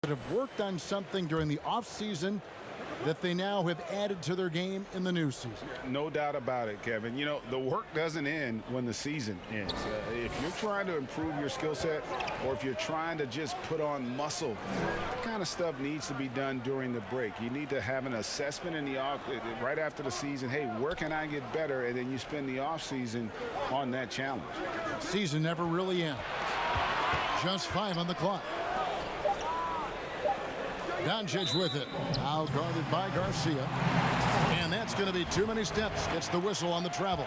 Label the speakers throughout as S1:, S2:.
S1: that have worked on something during the offseason that they now have added to their game in the new season.
S2: No doubt about it, Kevin. You know, the work doesn't end when the season ends. If you're trying to improve your skill set or if you're trying to just put on muscle, that kind of stuff needs to be done during the break. You need to have an assessment in the off right after the season. Hey, where can I get better? And then you spend the off season on that challenge.
S1: Season never really ends. Just 5 on the clock. Doncic with it. Now guarded by Garcia. And that's going to be too many steps. Gets the whistle on the travel.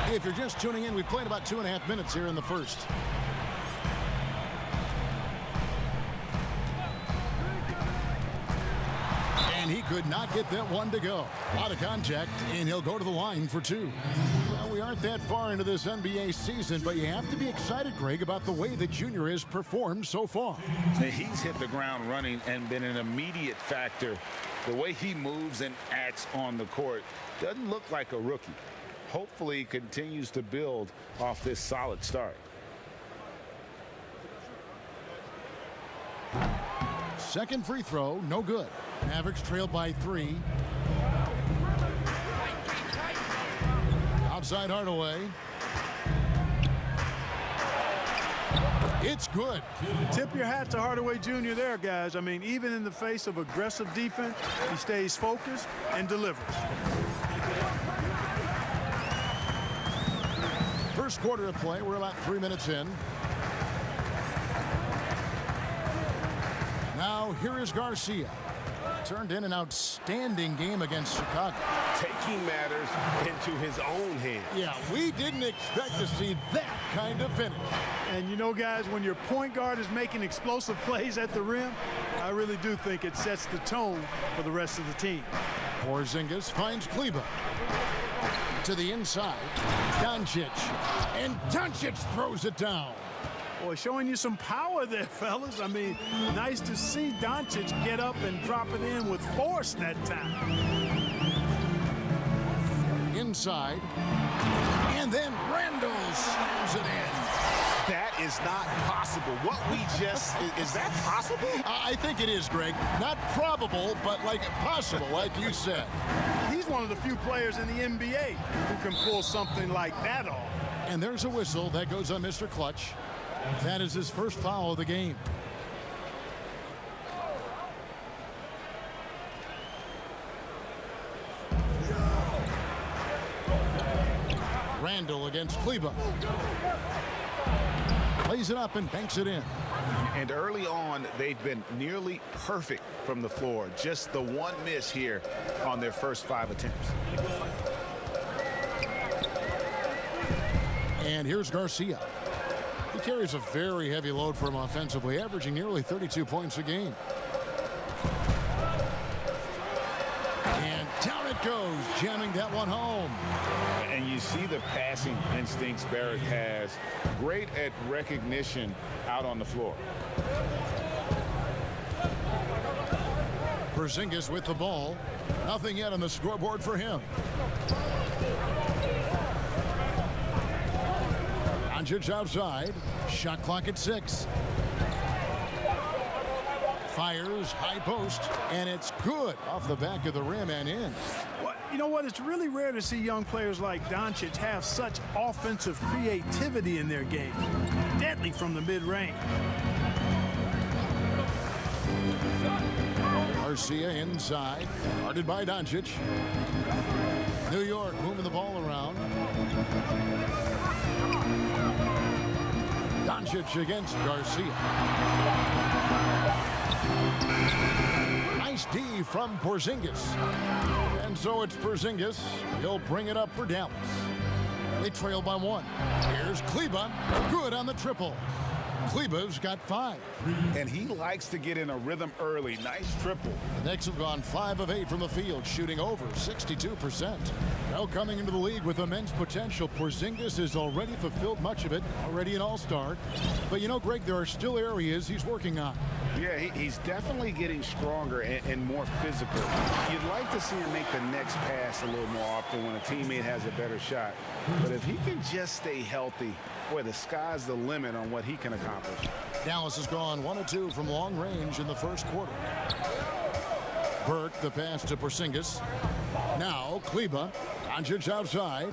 S1: If you're just tuning in, we've played about 2.5 minutes here in the first. And he could not get that one to go. Out of contact, and he'll go to the line for 2. Well, we aren't that far into this NBA season, but you have to be excited, Greg, about the way the junior has performed so far.
S2: He's hit the ground running and been an immediate factor. The way he moves and acts on the court doesn't look like a rookie. Hopefully, he continues to build off this solid start.
S1: Second free throw, no good. Mavericks trailed by 3. Outside Hardaway. It's good.
S3: Tip your hat to Hardaway Jr. there, guys. I mean, even in the face of aggressive defense, he stays focused and delivers.
S1: First quarter of play. We're about 3 minutes in. Now here is Garcia. Turned in an outstanding game against Chicago.
S4: Taking matters into his own hands.
S1: Yeah, we didn't expect to see that kind of finish.
S3: And you know, guys, when your point guard is making explosive plays at the rim, I really do think it sets the tone for the rest of the team.
S1: Porzingis finds Kleber. To the inside. Doncic. And Doncic throws it down.
S3: Boy, showing you some power there, fellas. I mean, nice to see Doncic get up and drop it in with force that time.
S1: Inside. And then Randall slams it in.
S4: That is not possible. What we just, is that possible?
S1: I think it is, Greg. Not probable, but like possible, like you said.
S3: He's one of the few players in the NBA who can pull something like that off.
S1: And there's a whistle that goes on Mr. Clutch. That is his first foul of the game. Randall against Kleber. Plays it up and banks it in.
S2: And early on, they've been nearly perfect from the floor. Just the one miss here on their first 5 attempts.
S1: And here's Garcia. He carries a very heavy load for him offensively, averaging nearly 32 points a game. And down it goes, jamming that one home.
S2: And you see the passing instincts Barrett has. Great at recognition out on the floor.
S1: Porzingis with the ball. Nothing yet on the scoreboard for him. Doncic outside. Shot clock at 6. Fires, high post, and it's good off the back of the rim and in.
S3: Well, you know what? It's really rare to see young players like Doncic have such offensive creativity in their game. Deadly from the mid-range.
S1: Garcia inside, guarded by Doncic. New York moving the ball around. Doncic against Garcia. Nice D from Porzingis. And so it's Porzingis. He'll bring it up for Dallas. They trail by 1. Here's Kleber. Good on the triple. Kleber's got 5.
S2: And he likes to get in a rhythm early. Nice triple.
S1: The Knicks have gone 5 of 8 from the field, shooting over 62%. Now coming into the league with immense potential, Porzingis has already fulfilled much of it, already an all-star. But you know, Greg, there are still areas he's working on.
S2: Yeah, he's definitely getting stronger and more physical. You'd like to see him make the next pass a little more often when a teammate has a better shot. But if he can just stay healthy, boy, the sky's the limit on what he can accomplish.
S1: Dallas has gone 1 of 2 from long range in the first quarter. Burke, the pass to Porzingis. Now Kleba. Doncic outside.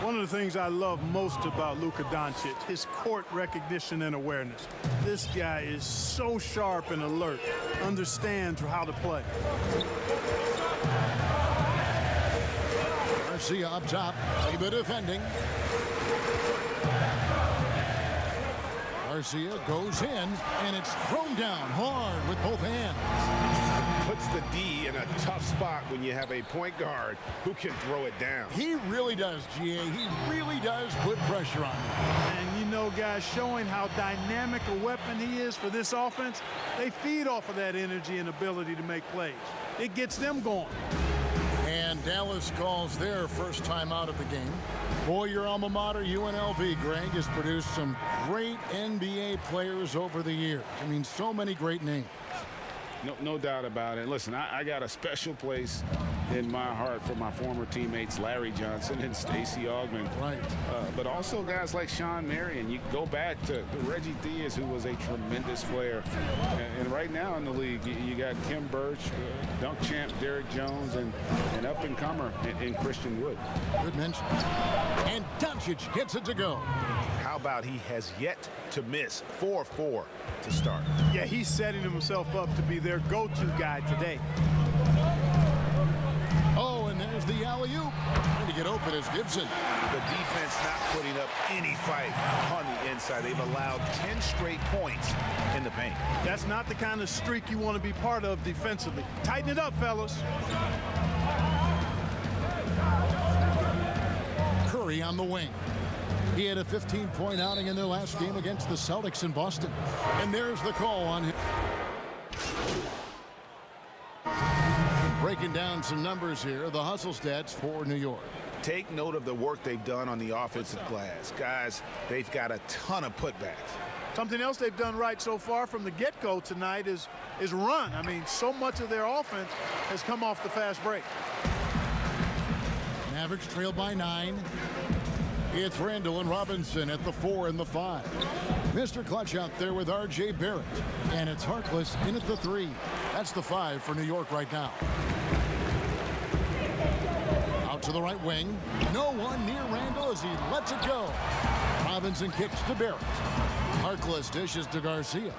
S3: One of the things I love most about Luka Doncic, his court recognition and awareness. This guy is so sharp and alert, understands how to play.
S1: Garcia up top, Kleba defending. Garcia goes in, and it's thrown down hard with both hands.
S2: Puts the D in a tough spot when you have a point guard who can throw it down.
S1: He really does, GA. He really does put pressure on him.
S3: And you know, guys, showing how dynamic a weapon he is for this offense, they feed off of that energy and ability to make plays. It gets them going.
S1: And Dallas calls their first time out of the game. Boy, your alma mater, UNLV, Greg, has produced some great NBA players over the years. I mean, so many great names.
S2: No doubt about it. Listen, I got a special place in my heart for my former teammates Larry Johnson and Stacey Augmon.
S1: Right.
S2: But also guys like Sean Marion. You go back to Reggie Theus, who was a tremendous player. And right now in the league, you got Kim Birch, dunk champ Derrick Jones, and an up-and-comer in Christian Wood.
S1: Good mention. And Doncic gets it to go.
S4: How about he has yet to miss 4-4 to start?
S3: Yeah, he's setting himself up to be their go-to guy today.
S1: Oh, and there's the alley-oop. Trying to get open is Gibson.
S4: The defense not putting up any fight on the inside. They've allowed 10 straight points in the paint.
S3: That's not the kind of streak you want to be part of defensively. Tighten it up, fellas.
S1: Curry on the wing. He had a 15-point outing in their last game against the Celtics in Boston. And there's the call on him. Breaking down some numbers here, the hustle stats for New York.
S4: Take note of the work they've done on the offensive glass. Guys, they've got a ton of putbacks.
S3: Something else they've done right so far from the get-go tonight is run. I mean, so much of their offense has come off the fast break.
S1: Mavericks trail by 9. It's Randall and Robinson at the 4 and the 5. Mr. Clutch out there with R.J. Barrett. And it's Harkless in at the 3. That's the 5 for New York right now. Out to the right wing. No one near Randall as he lets it go. Robinson kicks to Barrett. Harkless dishes to Garcia.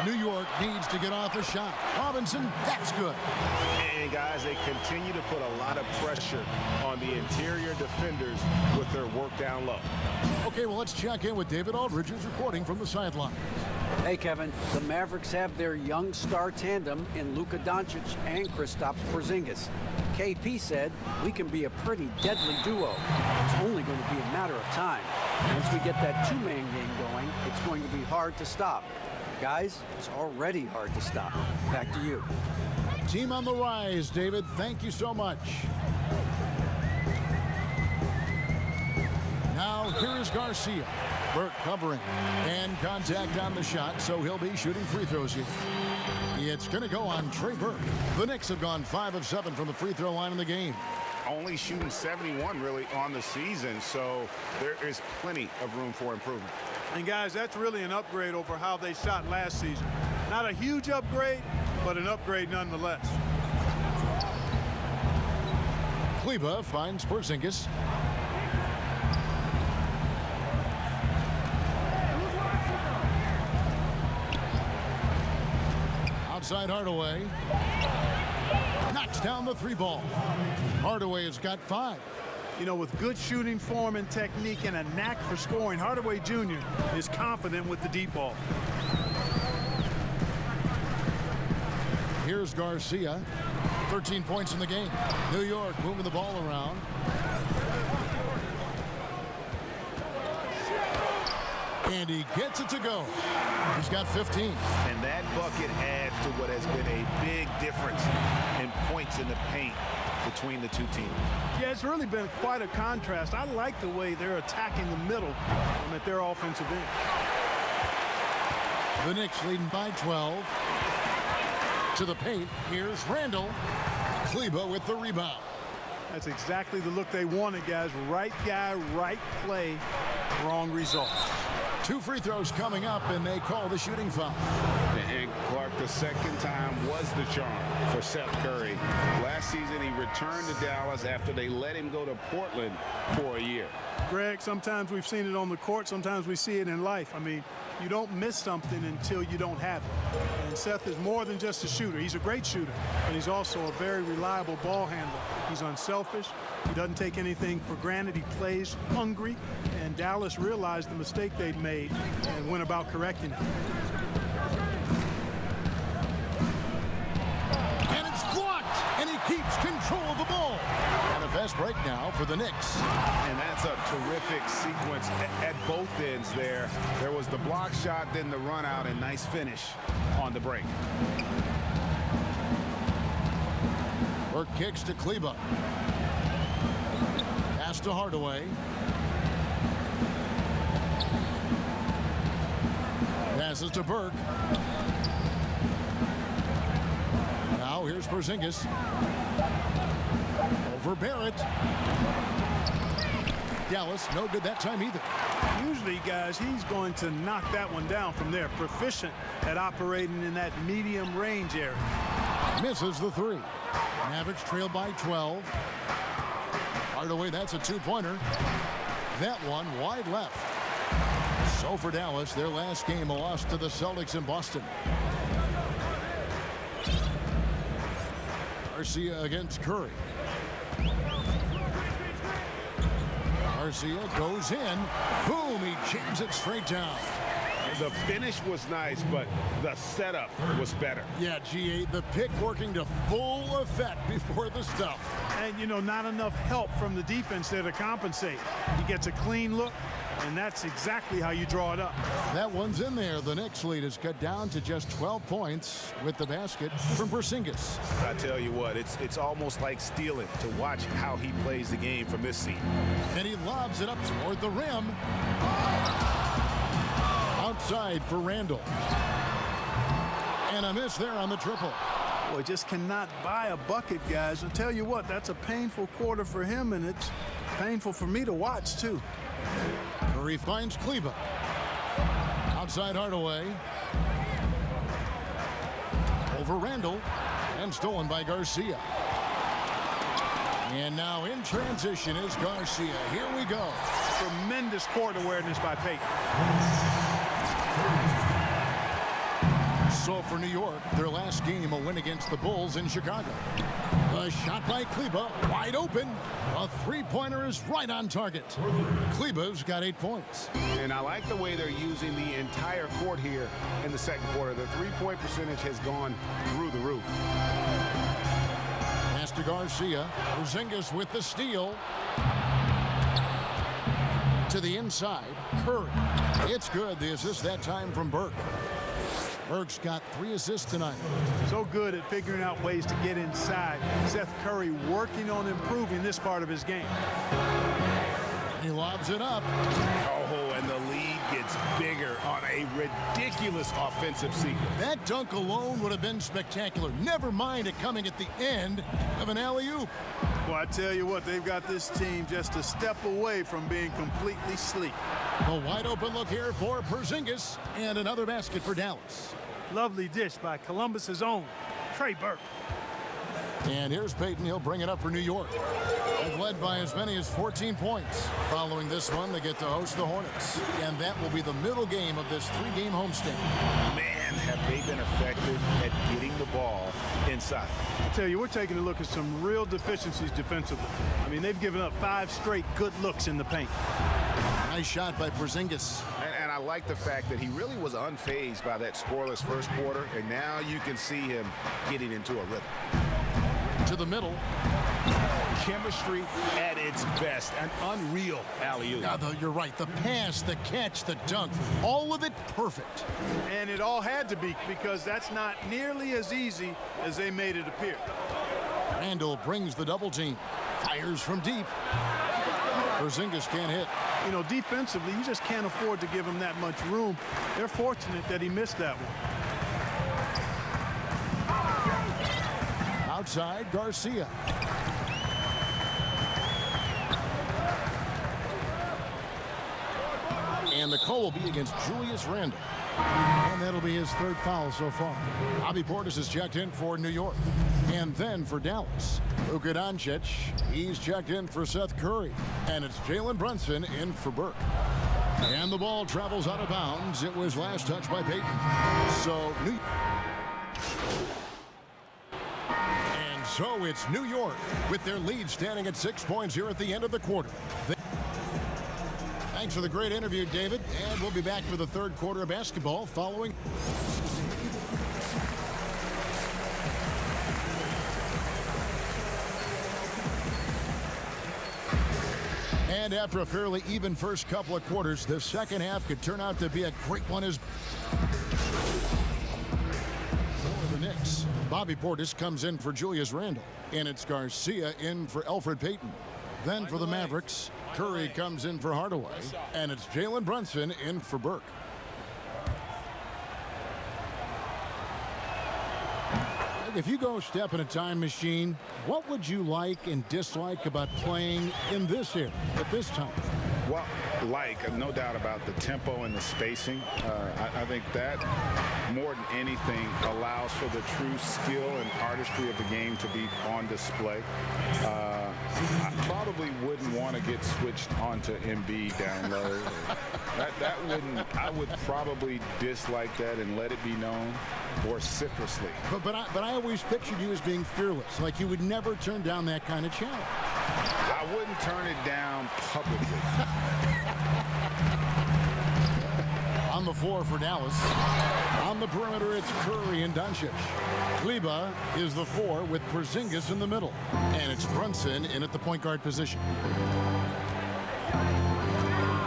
S1: New York needs to get off a shot. Robinson, that's good.
S4: And guys, they continue to put a lot of pressure on the interior defenders with their work down low.
S1: Okay, well, let's check in with David Aldridge, who's reporting from the sideline.
S5: Hey, Kevin. The Mavericks have their young star tandem in Luka Doncic and Kristaps Porzingis. KP said, we can be a pretty deadly duo. It's only going to be a matter of time. Once we get that two-man game going, it's going to be hard to stop. Guys, it's already hard to stop. Back to you.
S1: Team on the rise, David. Thank you so much. Now, here is Garcia. Burke covering. And contact on the shot, so he'll be shooting free throws here. It's going to go on Trey Burke. The Knicks have gone 5 of 7 from the free throw line in the game.
S2: Only shooting 71 really on the season, so there is plenty of room for improvement.
S3: And guys, that's really an upgrade over how they shot last season. Not a huge upgrade, but an upgrade nonetheless.
S1: Kleba finds Porzingis. Outside Hardaway. Knocks down the 3 ball. Hardaway has got 5.
S3: You know, with good shooting form and technique and a knack for scoring, Hardaway Jr. is confident with the deep ball.
S1: Here's Garcia. 13 points in the game. New York moving the ball around. And he gets it to go. He's got 15.
S4: And that bucket adds to what has been a big difference in points in the paint between the two teams.
S3: Yeah, it's really been quite a contrast. I like the way they're attacking the middle at their offensive end.
S1: The Knicks leading by 12. To the paint, here's Randall. Kleba with the rebound.
S3: That's exactly the look they wanted, guys. Right guy, right play, wrong result.
S1: 2 free throws coming up, and they call the shooting foul.
S2: And Clark, the second time was the charm for Seth Curry. Last season, he returned to Dallas after they let him go to Portland for a year.
S3: Greg, sometimes we've seen it on the court, sometimes we see it in life. I mean, you don't miss something until you don't have it. And Seth is more than just a shooter. He's a great shooter, but he's also a very reliable ball handler. He's unselfish. He doesn't take anything for granted. He plays hungry, and Dallas realized the mistake they'd made and went about correcting it.
S1: And it's blocked, and he keeps control of the ball. And a fast break now for the Knicks.
S2: And that's a terrific sequence at both ends there. There was the block shot, then the run out, and nice finish on the break.
S1: Burke kicks to Kleba. Pass to Hardaway. Passes to Burke. Now here's Porzingis. Over Barrett. Dallas, no good that time either.
S3: Usually, guys, he's going to knock that one down from there. Proficient at operating in that medium range area.
S1: Misses the 3. Mavericks trail by 12. Hardaway, that's a 2-pointer. That one wide left. So for Dallas, their last game, a loss to the Celtics in Boston. Garcia against Curry. Garcia goes in. Boom, he jams it straight down.
S2: The finish was nice, but the setup was better.
S1: Yeah, G8, the pick working to full effect before the stuff.
S3: And, you know, not enough help from the defense there to compensate. He gets a clean look, and that's exactly how you draw it up.
S1: That one's in there. The Knicks lead is cut down to just 12 points with the basket from Porzingis.
S4: I tell you what, it's almost like stealing to watch how he plays the game from this seat.
S1: And he lobs it up toward the rim. Outside for Randall. And a miss there on the triple.
S3: Boy, just cannot buy a bucket, guys. I'll tell you what, that's a painful quarter for him, and it's painful for me to watch, too.
S1: Curry finds Kleba. Outside Hardaway. Over Randall. And stolen by Garcia. And now in transition is Garcia. Here we go.
S3: Tremendous court awareness by Peyton.
S1: So for New York, their last game, a win against the Bulls in Chicago. A shot by Kleba, wide open. A 3-pointer is right on target. Kleba's got 8 points.
S2: And I like the way they're using the entire court here in the second quarter. The 3-point percentage has gone through the roof.
S1: Pass to Garcia. Porzingis with the steal. To the inside, Curry. It's good. The assist that time from Burke. Burke's got 3 assists tonight.
S3: So good at figuring out ways to get inside. Seth Curry working on improving this part of his game.
S1: He lobs it up.
S2: Oh, and the lead gets bigger on a ridiculous offensive sequence.
S1: That dunk alone would have been spectacular. Never mind it coming at the end of an alley-oop.
S3: Well, I tell you what, they've got this team just a step away from being completely sleek.
S1: A wide open look here for Porzingis, and another basket for Dallas.
S3: Lovely dish by Columbus's own Trey Burke.
S1: And here's Peyton. He'll bring it up for New York. They've led by as many as 14 points. Following this one, they get to host the Hornets. And that will be the middle game of this 3-game homestand.
S4: Man, have they been effective at getting the ball inside.
S3: I tell you, we're taking a look at some real deficiencies defensively. I mean, they've given up 5 straight good looks in the paint.
S1: Nice shot by Porzingis.
S4: And I like the fact that he really was unfazed by that scoreless first quarter, and now you can see him getting into a rhythm.
S1: To the middle.
S2: Chemistry at its best. An unreal alley-oop.
S1: Yeah, you're right. The pass, the catch, the dunk, all of it perfect.
S3: And it all had to be, because that's not nearly as easy as they made it appear.
S1: Randall brings the double team. Fires from deep. Porzingis can't hit.
S3: You know, defensively, you just can't afford to give him that much room. They're fortunate that he missed that one.
S1: outside Garcia. And the call will be against Julius Randle. And that'll be his third foul so far. Bobby Portis is checked in for New York. And then for Dallas, Luka Doncic, he's checked in for Seth Curry. And it's Jalen Brunson in for Burke. And the ball travels out of bounds. It was last touched by Peyton. So So it's New York with their lead standing at 6 points here at the end of the quarter. Thanks for the great interview, David. And we'll be back for the third quarter of basketball following. And after a fairly even first couple of quarters, the second half could turn out to be a great one as for the Knicks. Bobby Portis comes in for Julius Randle, and it's Garcia in for Elfrid Payton. Then for the Mavericks, Curry comes in for Hardaway, and it's Jalen Brunson in for Burke. If you go step in a time machine, what would you like and dislike about playing in this era at this time?
S2: Well, no doubt about the tempo and the spacing. I think that more than anything allows for the true skill and artistry of the game to be on display. I probably wouldn't want to get switched onto Embiid down low. I would probably dislike that and let it be known vociferously.
S1: But I always pictured you as being fearless, like you would never turn down that kind of challenge.
S2: I wouldn't turn it down publicly.
S1: On the floor for Dallas. On the perimeter, it's Curry and Doncic. Kleba is the 4 with Porzingis in the middle. And it's Brunson in at the point guard position.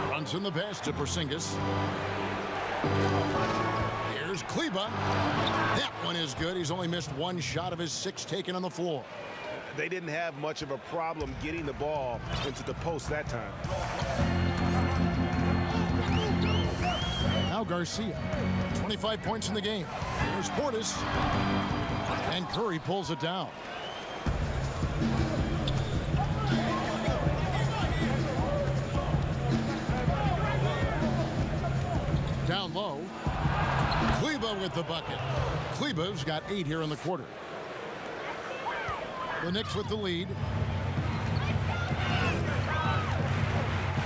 S1: Brunson the pass to Porzingis. Here's Kleba. That one is good. He's only missed one shot of his 6 taken on the floor.
S4: They didn't have much of a problem getting the ball into the post that time.
S1: Now Garcia, 25 points in the game. Here's Portis, and Curry pulls it down. Down low, Kleba with the bucket. Kleba's got 8 here in the quarter. The Knicks with the lead.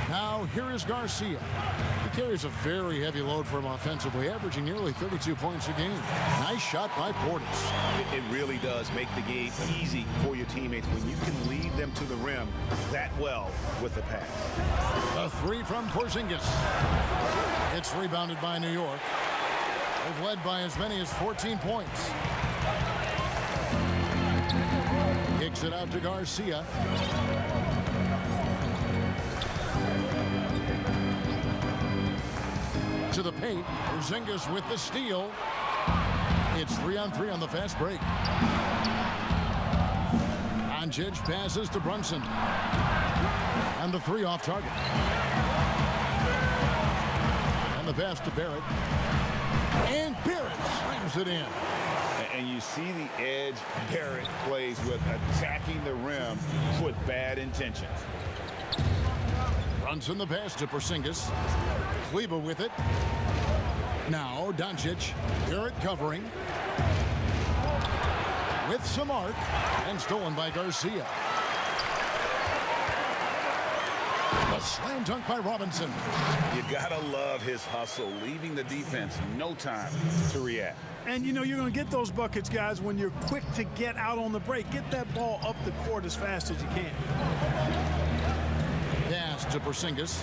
S1: Now here is Garcia. He carries a very heavy load for him offensively, averaging nearly 32 points a game. Nice shot by Portis.
S4: It really does make the game easy for your teammates when you can lead them to the rim that well with the pass.
S1: A 3 from Porzingis. It's rebounded by New York. They've led by as many as 14 points. Kicks it out to Garcia. To the paint. Porzingis with the steal. It's 3-on-3 on the fast break. Doncic passes to Brunson. And the 3 off target. And the pass to Barrett. And Barrett slams it in.
S2: And you see the edge Barrett plays with, attacking the rim with bad intentions.
S1: Brunson the pass to Porzingis. Kleba with it. Now Doncic. Barrett covering. With some arc. And stolen by Garcia. A slam dunk by Robinson.
S2: You gotta love his hustle, leaving the defense no time to react.
S3: And you know you're going to get those buckets, guys, when you're quick to get out on the break. Get that ball up the court as fast as you can.
S1: Pass to Porzingis.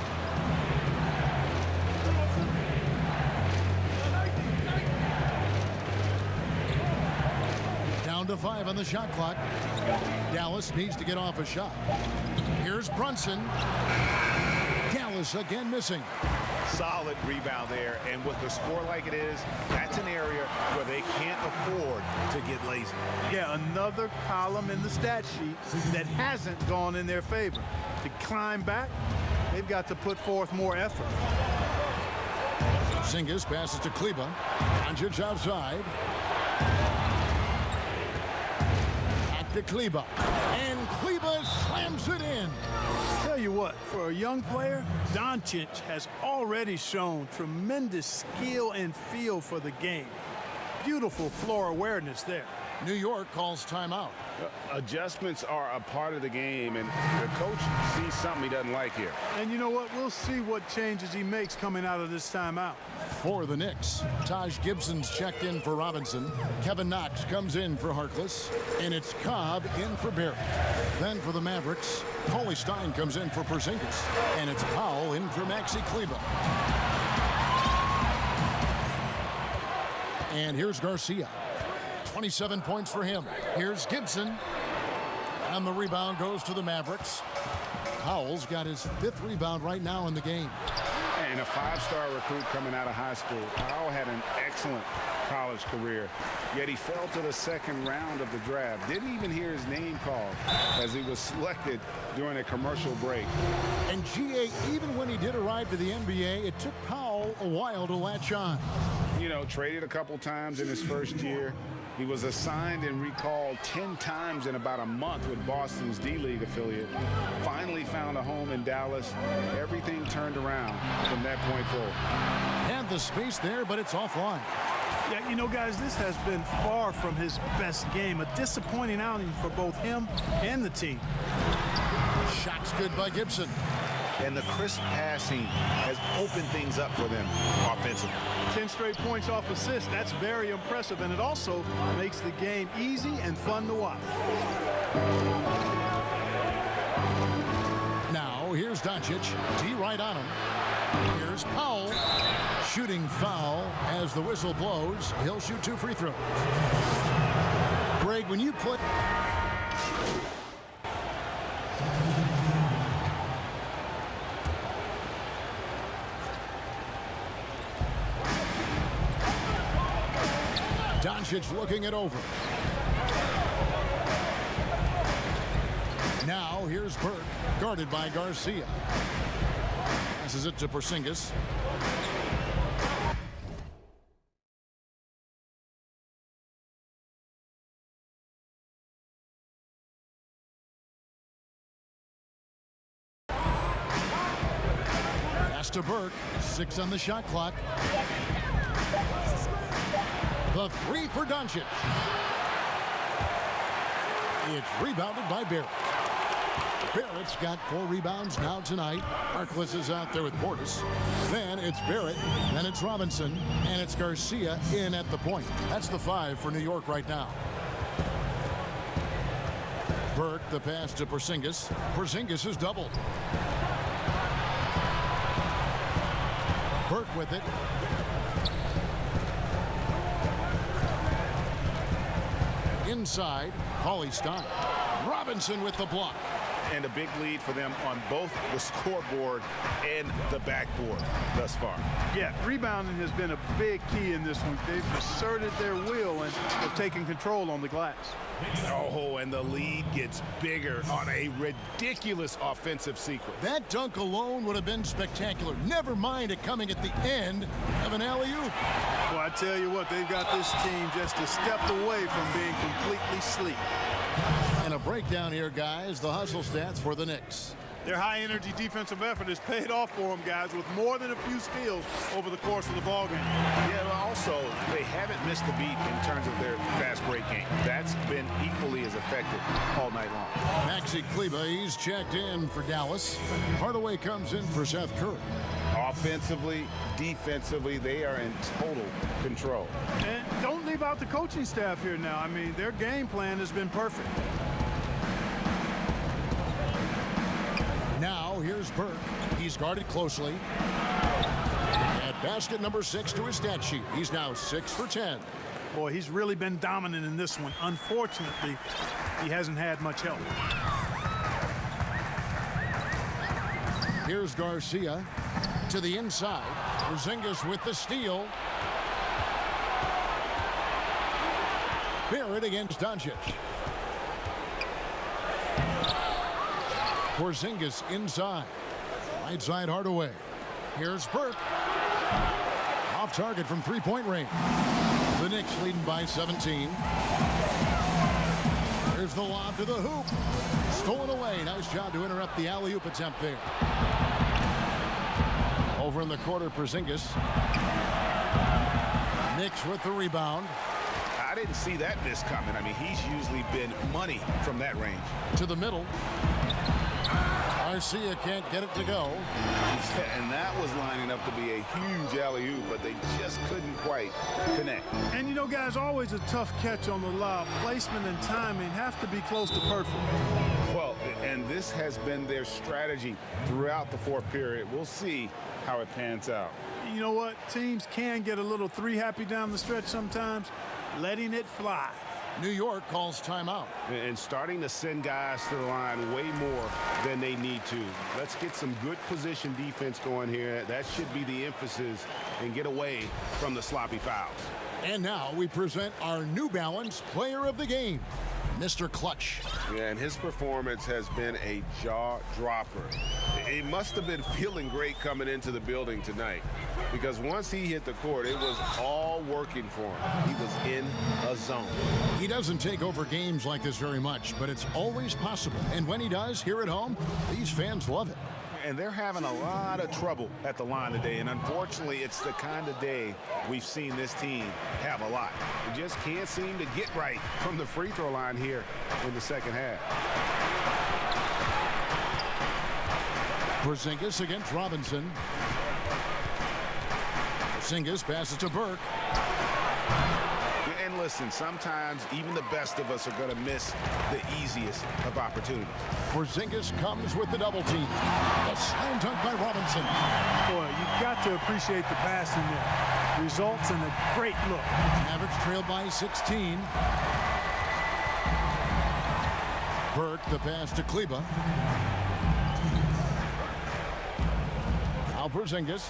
S1: Down to 5 on the shot clock. Dallas needs to get off a shot. Here's Brunson. Dallas again missing.
S4: Solid rebound there, and with a score like it is, that's an area where they can't afford to get lazy.
S3: Yeah, another column in the stat sheet that hasn't gone in their favor. To climb back, they've got to put forth more effort.
S1: Porzingis passes to Kleba. Doncic outside. Back to Kleba. And Kleba slams it in.
S3: Tell you what, for a young player, Doncic has already shown tremendous skill and feel for the game. Beautiful floor awareness there.
S1: New York calls timeout.
S2: Adjustments are a part of the game, and the coach sees something he doesn't like here.
S3: And you know what? We'll see what changes he makes coming out of this timeout.
S1: For the Knicks, Taj Gibson's checked in for Robinson. Kevin Knox comes in for Harkless. And it's Cobb in for Barrett. Then for the Mavericks, Cauley Stein comes in for Porzingis. And it's Powell in for Maxi Kleber. And here's Garcia. 27 points for him. Here's Gibson. And the rebound goes to the Mavericks. Powell's got his 5th rebound right now in the game.
S2: And a 5-star recruit coming out of high school. Powell had an excellent college career, yet he fell to the 2nd round of the draft. Didn't even hear his name called as he was selected during a commercial break.
S1: And GA, even when he did arrive to the NBA, it took Powell a while to latch on.
S2: You know, traded a couple times in his first year. He was assigned and recalled 10 times in about a month with Boston's D-League affiliate. Finally found a home in Dallas. Everything turned around from that point forward.
S1: Had the space there, but it's offline.
S3: Yeah, you know, guys, this has been far from his best game. A disappointing outing for both him and the team.
S1: Shot's good by Gibson.
S4: And the crisp passing has opened things up for them offensively.
S3: 10 straight points off assists. That's very impressive, and it also makes the game easy and fun to watch.
S1: Now, here's Doncic. D right on him. Here's Powell. Shooting foul as the whistle blows. He'll shoot 2 free throws. Greg, when you put... Doncic looking it over. Now here's Burke, guarded by Garcia. Passes it to Porzingis. Pass to Burke. 6 on the shot clock. The 3 for Doncic. It's rebounded by Barrett. Barrett's got 4 rebounds now tonight. Harkless is out there with Portis. Then it's Barrett. Then it's Robinson. And it's Garcia in at the point. That's the 5 for New York right now. Burke, the pass to Porzingis. Porzingis is doubled. Burke with it. Inside, Cauley Stein. Robinson with the block.
S4: And a big lead for them on both the scoreboard and the backboard thus far.
S3: Yeah, rebounding has been a big key in this one. They've asserted their will and have taken control on the glass.
S4: Oh, and the lead gets bigger on a ridiculous offensive sequence.
S1: That dunk alone would have been spectacular. Never mind it coming at the end of an alley-oop.
S3: Well, I tell you what, they've got this team just a step away from being completely asleep.
S1: And a breakdown here, guys. The hustle stats for the Knicks.
S3: Their high-energy defensive effort has paid off for them, guys, with more than a few steals over the course of the ballgame.
S4: Yeah, but also, they haven't missed a beat in terms of their fast break game. That's been equally as effective all night long.
S1: Maxi Kleber, he's checked in for Dallas. Hardaway comes in for Seth Curry.
S2: Offensively, defensively, they are in total control.
S3: And don't leave out the coaching staff here now. I mean, their game plan has been perfect.
S1: Now, here's Burke. He's guarded closely. At basket number 6 to his stat sheet. He's now 6 for 10.
S3: Boy, he's really been dominant in this one. Unfortunately, he hasn't had much help.
S1: Here's Garcia to the inside. Porzingis with the steal. Barrett against Doncic. Porzingis inside. Right side Hardaway. Here's Burke. Off target from three-point range. The Knicks leading by 17. Here's Here's the lob to the hoop. Stolen away. Nice job to interrupt the alley-oop attempt there. Over in the corner, Porzingis. Knicks with the rebound.
S2: I didn't see that miss coming. I mean, he's usually been money from that range.
S1: To the middle. Garcia can't get it to go.
S2: And that was lining up to be a huge alley-oop, but they just couldn't quite connect.
S3: And you know, guys, always a tough catch on the lob. Placement and timing have to be close to perfect.
S2: Well, and this has been their strategy throughout the fourth period. We'll see how it pans out.
S3: You know what? Teams can get a little three-happy down the stretch sometimes, letting it fly.
S1: New York calls timeout.
S2: And starting to send guys to the line way more than they need to. Let's get some good position defense going here. That should be the emphasis, and get away from the sloppy fouls.
S1: And now we present our New Balance Player of the Game, Mr. Clutch.
S6: Yeah, and his performance has been a jaw-dropper. He must have been feeling great coming into the building tonight, because once he hit the court, it was all working for him. He was in a zone.
S1: He doesn't take over games like this very much, but it's always possible. And when he does, here at home, these fans love it.
S2: And they're having a lot of trouble at the line today, and unfortunately, it's the kind of day we've seen this team have a lot. They just can't seem to get right from the free throw line here in the second half.
S1: Porzingis against Robinson. Porzingis passes to Burke.
S2: And listen, sometimes even the best of us are going to miss the easiest of opportunities.
S1: Porzingis comes with the double team. A slam dunk by Robinson.
S3: Boy, you've got to appreciate the passing there. Results in a great look.
S1: Mavericks trailed by 16. Burke, the pass to Kleba. Now Porzingis.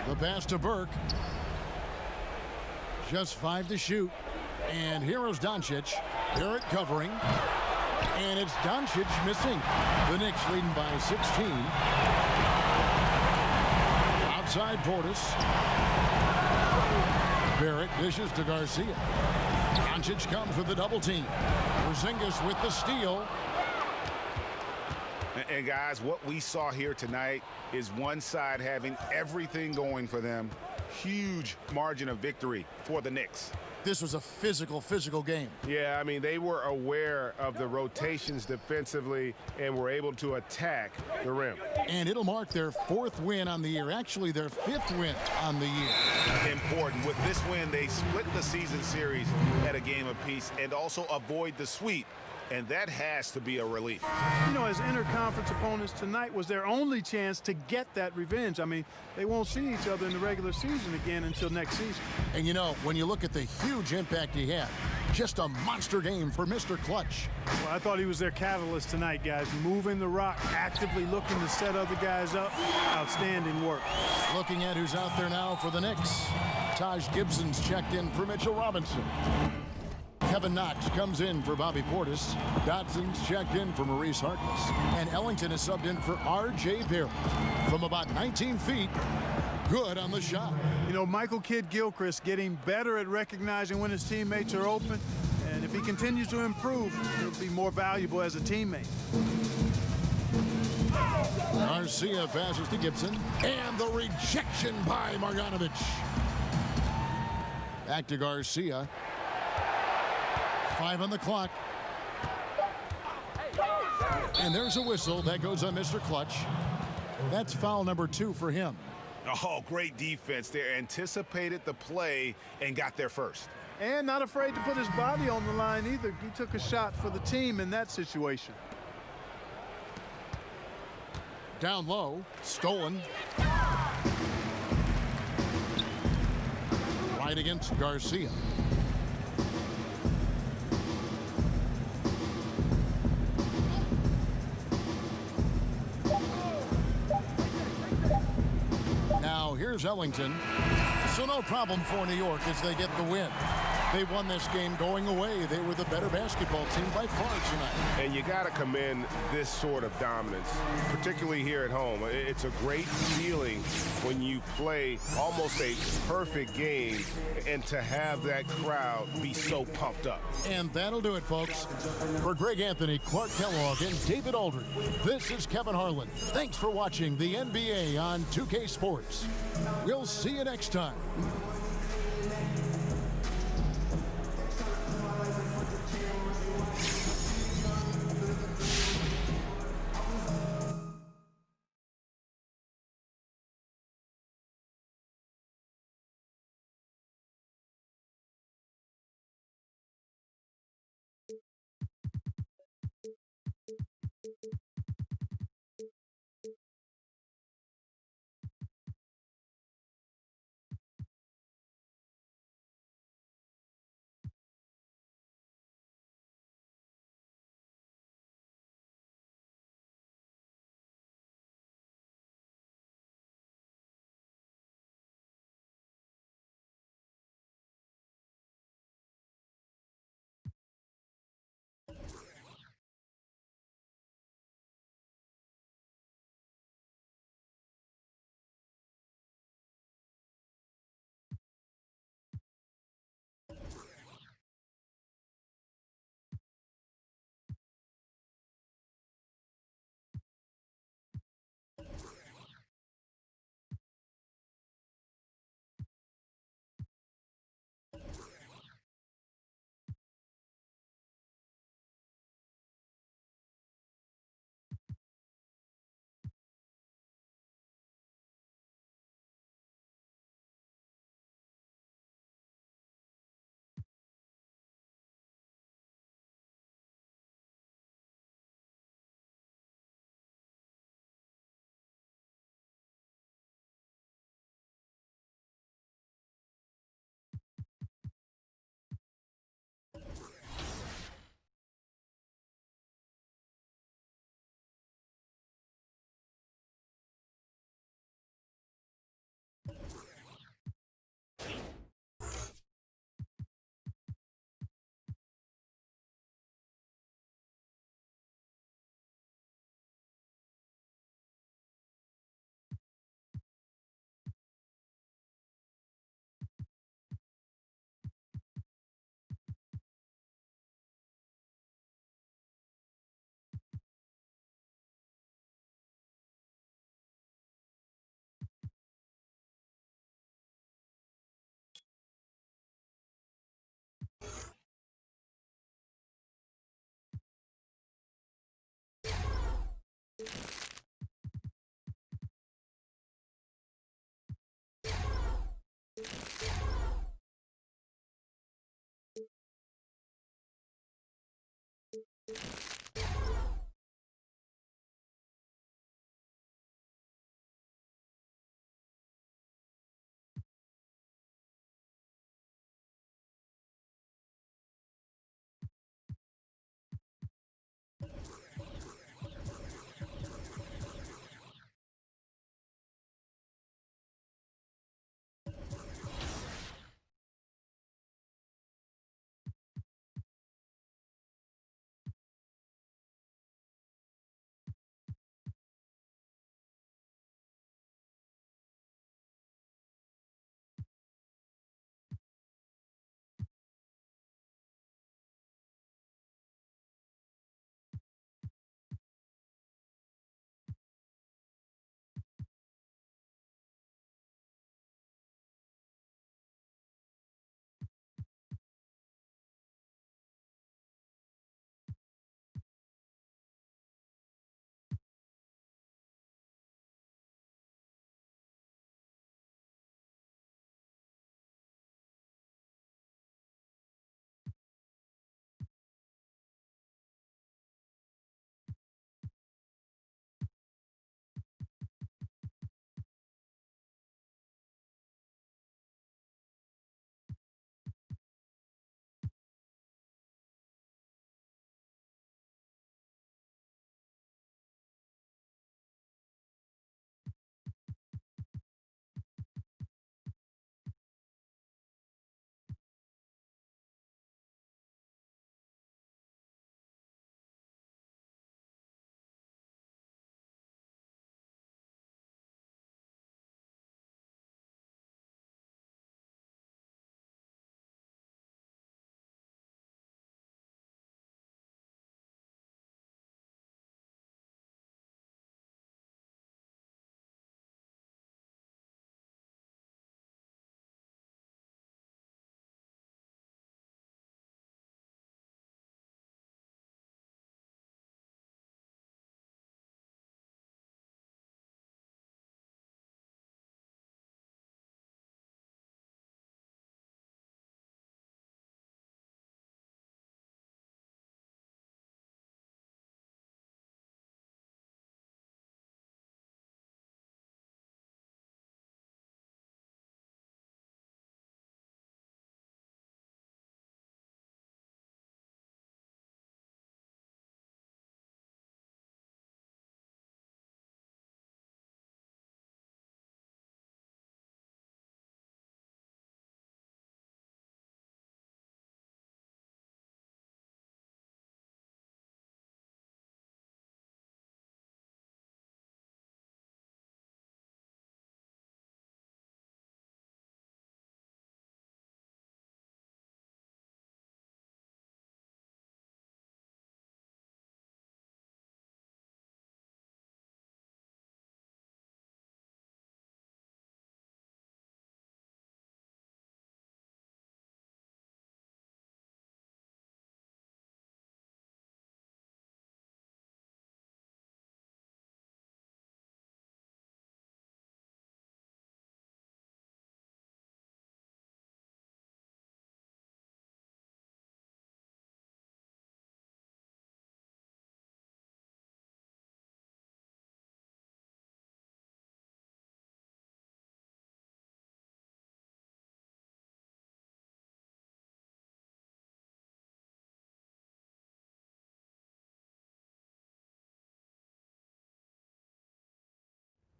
S1: The pass to Burke. Just 5 to shoot. And here's Doncic. Barrett covering. And it's Doncic missing. The Knicks leading by 16. Outside Portis. Barrett dishes to Garcia. Doncic comes with the double team. Porzingis with the steal.
S2: And guys, what we saw here tonight is one side having everything going for them. Huge margin of victory for the Knicks.
S1: This was a physical game.
S6: Yeah, I mean, they were aware of the rotations defensively and were able to attack the rim.
S1: And it'll mark their 4th win on the year. Actually, their 5th win on the year.
S2: Important. With this win, they split the season series at a game apiece and also avoid the sweep. And that has to be a relief.
S3: You know, as interconference opponents, tonight was their only chance to get that revenge. I mean, they won't see each other in the regular season again until next season.
S1: And you know, when you look at the huge impact he had, just a monster game for Mr. Clutch.
S3: Well, I thought he was their catalyst tonight, guys. Moving the rock, actively looking to set other guys up. Outstanding work.
S1: Looking at who's out there now for the Knicks. Taj Gibson's checked in for Mitchell Robinson. Kevin Knox comes in for Bobby Portis. Dodson's checked in for Maurice Harkless. And Ellington is subbed in for R.J. Barrett. From about 19 feet, good on the shot.
S3: You know, Michael Kidd-Gilchrist getting better at recognizing when his teammates are open. And if he continues to improve, he'll be more valuable as a teammate.
S1: Garcia passes to Gibson. And the rejection by Marjanovic. Back to Garcia. 5 on the clock. And there's a whistle that goes on Mr. Clutch. That's foul number 2 for him.
S2: Oh, great defense there. Anticipated the play and got there first.
S3: And not afraid to put his body on the line either. He took a shot for the team in that situation.
S1: Down low, stolen. Right against Garcia. Now here's Ellington. So no problem for New York as they get the win. They won this game going away. They were the better basketball team by far tonight.
S6: And you got to commend this sort of dominance, particularly here at home. It's a great feeling when you play almost a perfect game and to have that crowd be so pumped up.
S1: And that'll do it, folks. For Greg Anthony, Clark Kellogg, and David Aldridge, this is Kevin Harlan. Thanks for watching the NBA on 2K Sports. We'll see you next time.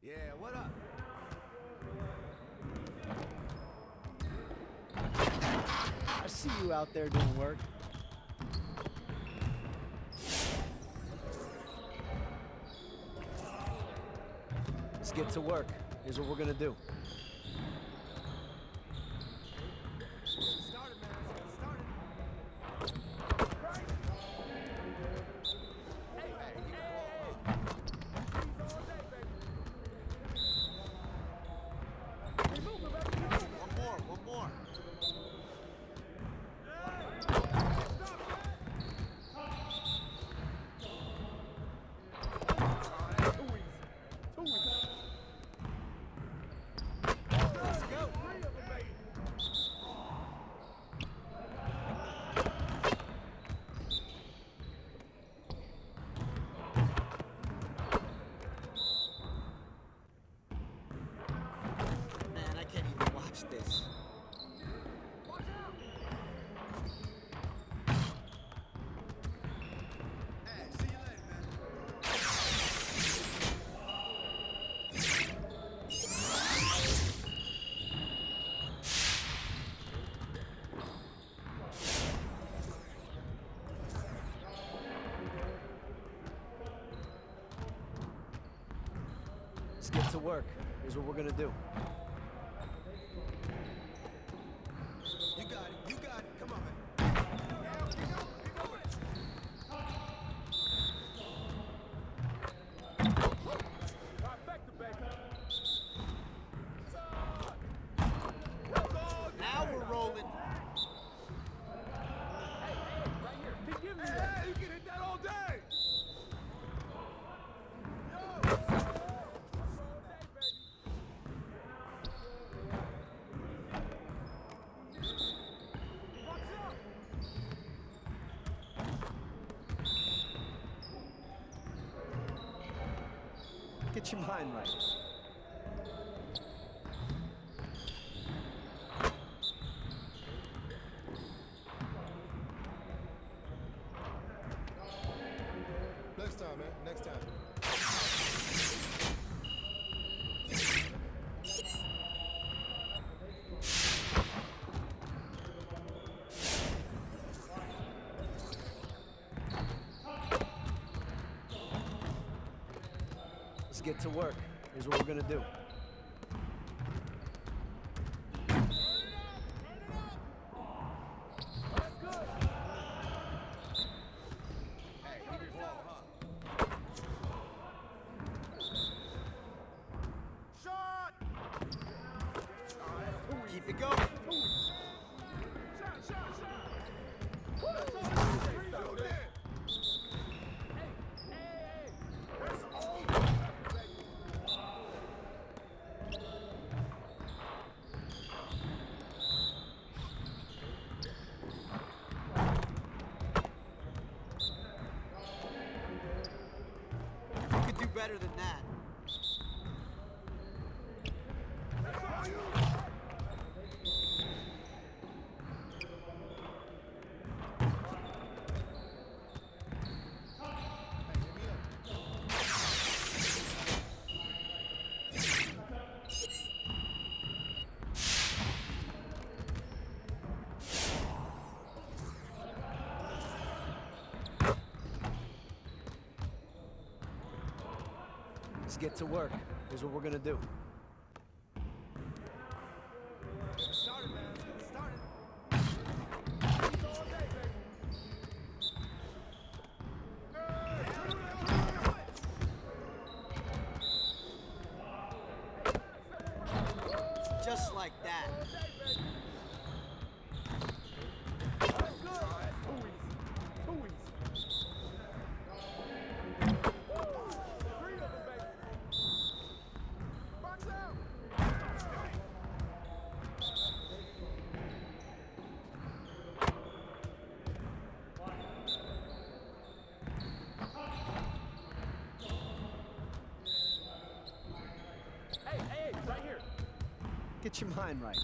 S7: Yeah, what up?
S8: I see you out there doing work. Let's get to work. Here's what we're gonna do.
S7: Started, man. Let's get started. Hey, you can ball, huh? One more. Let's go. Man, I can't even watch this. Hey, see you later, man.
S8: Let's get to work. Here's what we're gonna do.
S7: You got it. You got it. Come on, man. Now we're rolling.
S4: Hey, you can hit that all day.
S8: Get your mind right.
S7: Next time, man. Next time.
S8: Let's get to work. Here's what we're gonna do.
S7: Hey, you can ball, huh? Keep it going. You could do better than that.
S8: Let's get to work. Here's what we're gonna do.
S7: Started, man. Let's get started. Just like that.
S8: Get your mind right.